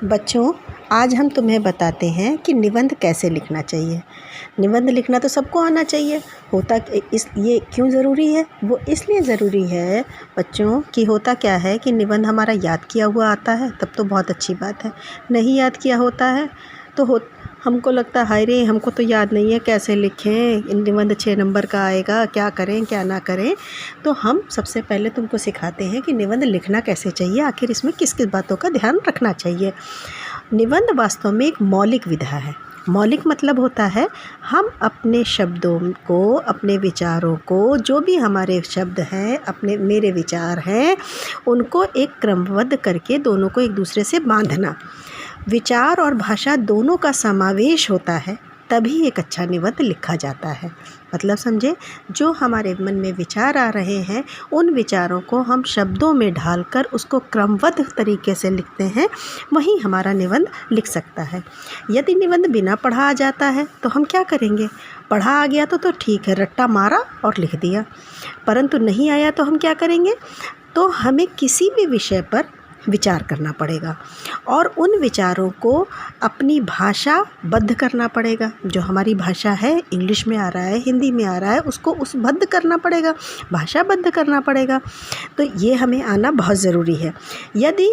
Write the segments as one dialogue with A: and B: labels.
A: बच्चों, आज हम तुम्हें बताते हैं कि निबंध कैसे लिखना चाहिए। निबंध लिखना तो सबको आना चाहिए। होता इस ये क्यों ज़रूरी है? वो इसलिए ज़रूरी है बच्चों कि होता क्या है कि निबंध हमारा याद किया हुआ आता है तब तो बहुत अच्छी बात है। नहीं याद किया होता है तो हमको लगता है हाय रे, हमको तो याद नहीं है, कैसे लिखें, निबंध 6 नंबर का आएगा, क्या करें क्या ना करें। तो हम सबसे पहले तुमको सिखाते हैं कि निबंध लिखना कैसे चाहिए, आखिर इसमें किस किस बातों का ध्यान रखना चाहिए। निबंध वास्तव में एक मौलिक विधा है। मौलिक मतलब होता है हम अपने शब्दों को, अपने विचारों को, जो भी हमारे शब्द हैं, अपने मेरे विचार हैं, उनको एक क्रमबद्ध करके दोनों को एक दूसरे से बांधना। विचार और भाषा दोनों का समावेश होता है तभी एक अच्छा निबंध लिखा जाता है। मतलब समझे, जो हमारे मन में विचार आ रहे हैं उन विचारों को हम शब्दों में ढालकर उसको क्रमबद्ध तरीके से लिखते हैं, वहीं हमारा निबंध लिख सकता है। यदि निबंध बिना पढ़ा आ जाता है तो हम क्या करेंगे? पढ़ा आ गया तो ठीक है, रट्टा मारा और लिख दिया। परंतु नहीं आया तो हम क्या करेंगे? तो हमें किसी भी विषय पर विचार करना पड़ेगा और उन विचारों को अपनी भाषा बद्ध करना पड़ेगा। जो हमारी भाषा है, इंग्लिश में आ रहा है, हिंदी में आ रहा है, उसको उस बद्ध करना पड़ेगा, भाषाबद्ध करना पड़ेगा। तो ये हमें आना बहुत ज़रूरी है। यदि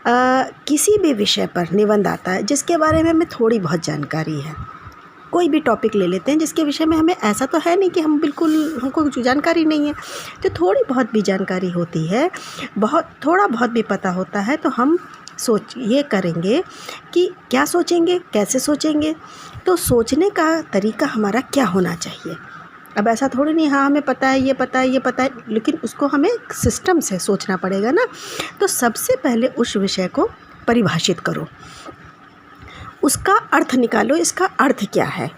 A: किसी भी विषय पर निबंध आता है जिसके बारे में हमें थोड़ी बहुत जानकारी है, कोई भी टॉपिक ले लेते हैं जिसके विषय में हमें, ऐसा तो है नहीं कि हम बिल्कुल, हमको कुछ जानकारी नहीं है, तो थोड़ी बहुत भी जानकारी होती है, थोड़ा बहुत भी पता होता है, तो हम ये करेंगे कि क्या सोचेंगे, कैसे सोचेंगे। तो सोचने का तरीका हमारा क्या होना चाहिए। अब ऐसा थोड़ी नहीं, हाँ हमें पता है, ये पता है, ये पता है, लेकिन उसको हमें सिस्टम से सोचना पड़ेगा ना। तो सबसे पहले उस विषय को परिभाषित करो, उसका अर्थ निकालो, इसका अर्थ क्या है।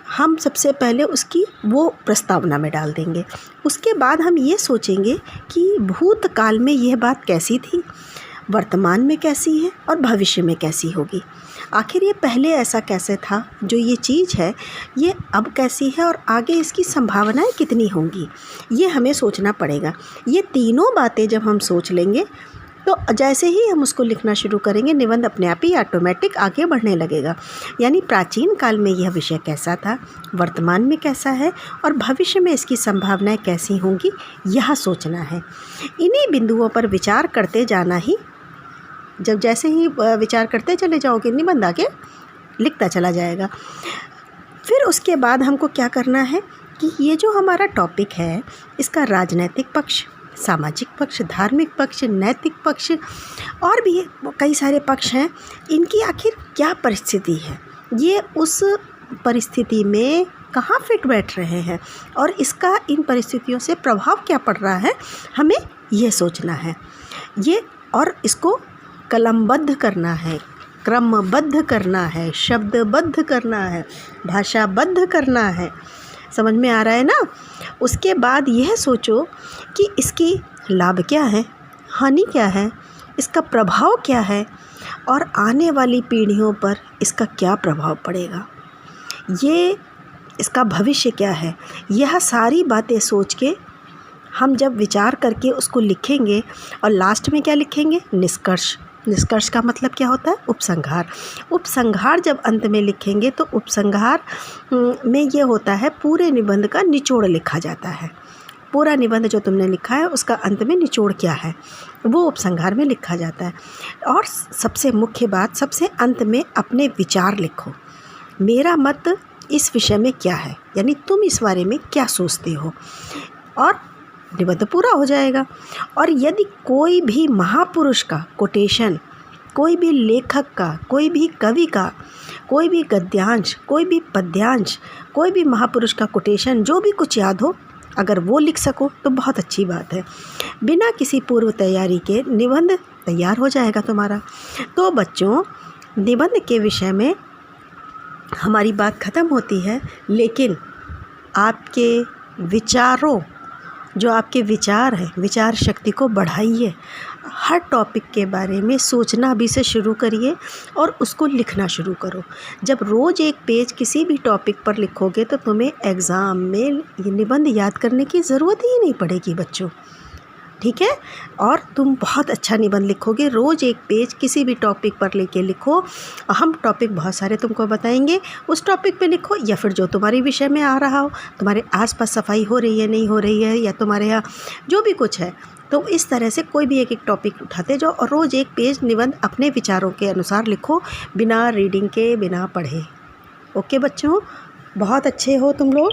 A: हम सबसे पहले उसकी वो प्रस्तावना में डाल देंगे। उसके बाद हम ये सोचेंगे कि भूतकाल में यह बात कैसी थी, वर्तमान में कैसी है और भविष्य में कैसी होगी। आखिर ये पहले ऐसा कैसे था, जो ये चीज़ है ये अब कैसी है और आगे इसकी संभावनाएं कितनी होंगी, ये हमें सोचना पड़ेगा। ये तीनों बातें जब हम सोच लेंगे तो जैसे ही हम उसको लिखना शुरू करेंगे, निबंध अपने आप ही ऑटोमेटिक आगे बढ़ने लगेगा। यानी प्राचीन काल में यह विषय कैसा था, वर्तमान में कैसा है और भविष्य में इसकी संभावनाएं कैसी होंगी, यह सोचना है। इन्हीं बिंदुओं पर विचार करते जाना ही, जब जैसे ही विचार करते चले जाओगे, निबंध आगे लिखता चला जाएगा। फिर उसके बाद हमको क्या करना है कि ये जो हमारा टॉपिक है, इसका राजनैतिक पक्ष, सामाजिक पक्ष, धार्मिक पक्ष, नैतिक पक्ष और भी कई सारे पक्ष हैं, इनकी आखिर क्या परिस्थिति है, ये उस परिस्थिति में कहाँ फिट बैठ रहे हैं और इसका इन परिस्थितियों से प्रभाव क्या पड़ रहा है, हमें ये सोचना है। ये और इसको कलमबद्ध करना है, क्रमबद्ध करना है, शब्दबद्ध करना है, भाषाबद्ध करना है। समझ में आ रहा है ना? उसके बाद यह सोचो कि इसकी लाभ क्या है, हानि क्या है, इसका प्रभाव क्या है और आने वाली पीढ़ियों पर इसका क्या प्रभाव पड़ेगा, ये इसका भविष्य क्या है। यह सारी बातें सोच के हम जब विचार करके उसको लिखेंगे और लास्ट में क्या लिखेंगे? निष्कर्ष। निष्कर्ष का मतलब क्या होता है? उपसंहार। उपसंहार जब अंत में लिखेंगे तो उपसंहार में ये होता है, पूरे निबंध का निचोड़ लिखा जाता है। पूरा निबंध जो तुमने लिखा है उसका अंत में निचोड़ क्या है, वो उपसंहार में लिखा जाता है। और सबसे मुख्य बात, सबसे अंत में अपने विचार लिखो। मेरा मत इस विषय में क्या है, यानी तुम इस बारे में क्या सोचते हो, और निबंध पूरा हो जाएगा। और यदि कोई भी महापुरुष का कोटेशन, कोई भी लेखक का, कोई भी कवि का, कोई भी गद्यांश, कोई भी पद्यांश, कोई भी महापुरुष का कोटेशन, जो भी कुछ याद हो, अगर वो लिख सको तो बहुत अच्छी बात है। बिना किसी पूर्व तैयारी के निबंध तैयार हो जाएगा तुम्हारा। तो बच्चों, निबंध के विषय में हमारी बात ख़त्म होती है, लेकिन आपके विचारों, जो आपके विचार हैं, विचार शक्ति को बढ़ाइए। हर टॉपिक के बारे में सोचना भी से शुरू करिए और उसको लिखना शुरू करो। जब रोज़ एक पेज किसी भी टॉपिक पर लिखोगे तो तुम्हें एग्ज़ाम में ये निबंध याद करने की ज़रूरत ही नहीं पड़ेगी बच्चों। ठीक है। और तुम बहुत अच्छा निबंध लिखोगे। रोज़ एक पेज किसी भी टॉपिक पर लेके लिखो। हम टॉपिक बहुत सारे तुमको बताएंगे, उस टॉपिक पे लिखो, या फिर जो तुम्हारे विषय में आ रहा हो, तुम्हारे आसपास सफाई हो रही है नहीं हो रही है, या तुम्हारे यहाँ जो भी कुछ है, तो इस तरह से कोई भी एक टॉपिक उठाते जाओ और रोज़ एक पेज निबंध अपने विचारों के अनुसार लिखो, बिना रीडिंग के, बिना पढ़े। ओके बच्चों, बहुत अच्छे हो तुम लोग।